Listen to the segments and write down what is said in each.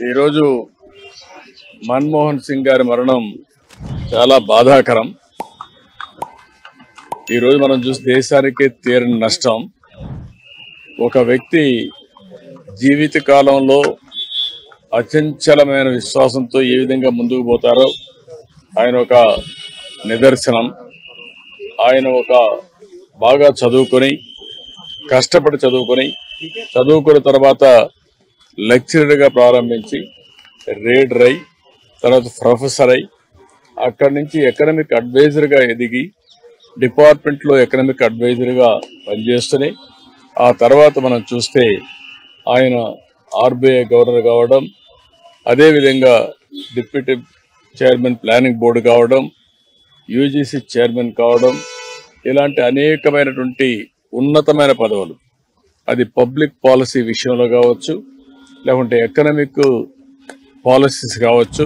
ఈరోజు మన్మోహన్ సింగ్ గారి మరణం చాలా బాధాకరం. ఈరోజు మనం చూసి దేశానికి తీరని నష్టం. ఒక వ్యక్తి జీవిత కాలంలో అచంచలమైన విశ్వాసంతో ఏ విధంగా ముందుకు పోతారో ఆయన ఒక నిదర్శనం. ఆయన ఒక బాగా చదువుకొని కష్టపడి చదువుకున్న తర్వాత లెక్చరర్గా ప్రారంభించి రీడర్ అయి తర్వాత ప్రొఫెసర్ అయి అక్కడి నుంచి ఎకనామిక్ అడ్వైజర్గా ఎదిగి డిపార్ట్మెంట్లో ఎకనామిక్ అడ్వైజర్గా పనిచేస్తూనే ఆ తర్వాత మనం చూస్తే ఆయన ఆర్బీఐ గవర్నర్ కావడం, అదేవిధంగా డిప్యూటీ చైర్మన్ ప్లానింగ్ బోర్డు కావడం, యూజీసీ చైర్మన్ కావడం, ఇలాంటి అనేకమైనటువంటి ఉన్నతమైన పదవులు, అది పబ్లిక్ పాలసీ విషయంలో కావచ్చు, లేకుంటే ఎకనామిక్ పాలసీస్ కావచ్చు,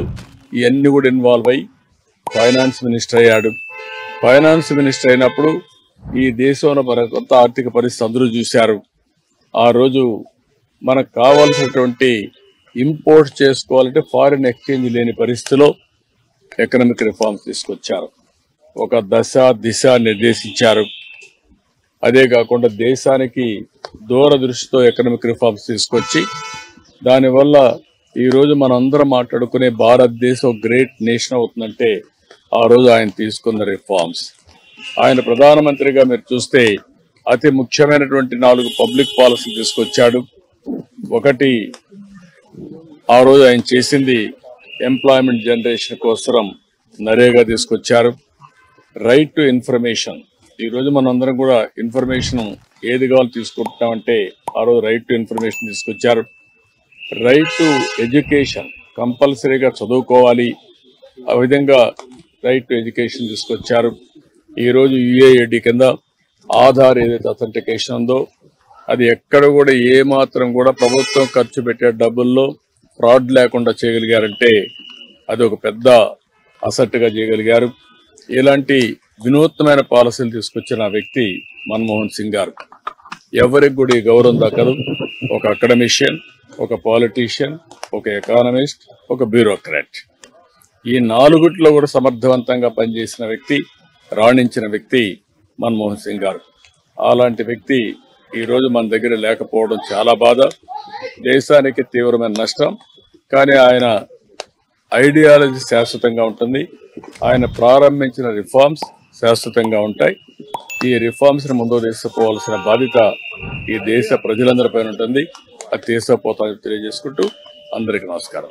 ఇవన్నీ కూడా ఇన్వాల్వ్ అయ్యి ఫైనాన్స్ మినిస్టర్ అయ్యాడు. ఫైనాన్స్ మినిస్టర్ అయినప్పుడు ఈ దేశంలో మన కొత్త ఆర్థిక పరిస్థితి అందరూ చూశారు. ఆ రోజు మనకు కావాల్సినటువంటి ఇంపోర్ట్ చేసుకోవాలంటే ఫారిన్ ఎక్స్చేంజ్ లేని పరిస్థితిలో ఎకనామిక్ రిఫార్మ్స్ తీసుకొచ్చారు. ఒక దిశ నిర్దేశించారు. అదే కాకుండా దేశానికి దూరదృష్టితో ఎకనామిక్ రిఫార్మ్స్ తీసుకొచ్చి దానివల్ల ఈరోజు మనందరం మాట్లాడుకునే భారతదేశం గ్రేట్ నేషన్ అవుతుందంటే ఆ రోజు ఆయన తీసుకున్న రిఫార్మ్స్. ఆయన ప్రధానమంత్రిగా మీరు చూస్తే అతి ముఖ్యమైనటువంటి 4 పబ్లిక్ పాలసీ తీసుకొచ్చాడు. ఒకటి, ఆ రోజు ఆయన చేసింది ఎంప్లాయ్మెంట్ జనరేషన్ కోసం నరేగా తీసుకొచ్చారు. రైట్ టు ఇన్ఫర్మేషన్, ఈరోజు మనందరం కూడా ఇన్ఫర్మేషన్ ఏది కావాలో తీసుకుంటామంటే ఆ రోజు రైట్ టు ఇన్ఫర్మేషన్ తీసుకొచ్చారు. రైట్ టు ఎడ్యుకేషన్, కంపల్సరీగా చదువుకోవాలి, ఆ విధంగా రైట్ టు ఎడ్యుకేషన్ తీసుకొచ్చారు. ఈరోజు యుఏఐడి కింద ఆధార్ ఏదైతే అథెంటికేషన్ ఉందో అది ఎక్కడ కూడా ఏమాత్రం కూడా ప్రభుత్వం ఖర్చు పెట్టే డబ్బుల్లో ఫ్రాడ్ లేకుండా చేయగలిగారంటే అది ఒక పెద్ద అసెట్గా చేయగలిగారు. ఇలాంటి వినూత్నమైన పాలసీలు తీసుకొచ్చిన వ్యక్తి మన్మోహన్ సింగ్ గారు. ఎవరికి కూడా ఈ గౌరవం దక్కదు. ఒక అకాడమిషియన్, ఒక పాలిటీషియన్, ఒక ఎకానమిస్ట్, ఒక బ్యూరోక్రాట్, ఈ 4 కూడా సమర్థవంతంగా పనిచేసిన వ్యక్తి, రాణించిన వ్యక్తి మన్మోహన్ సింగ్ గారు. అలాంటి వ్యక్తి ఈరోజు మన దగ్గర లేకపోవడం చాలా బాధ, దేశానికి తీవ్రమైన నష్టం. కానీ ఆయన ఐడియాలజీ శాశ్వతంగా ఉంటుంది. ఆయన ప్రారంభించిన రిఫార్మ్స్ శాశ్వతంగా ఉంటాయి. ఈ రిఫార్మ్స్ ని ముందుకు తీసుకుపోవాల్సిన బాధ్యత ఈ దేశ ప్రజలందరిపైన ఉంటుంది. అది తీసుకుపోతామని తెలియజేసుకుంటూ అందరికీ నమస్కారం.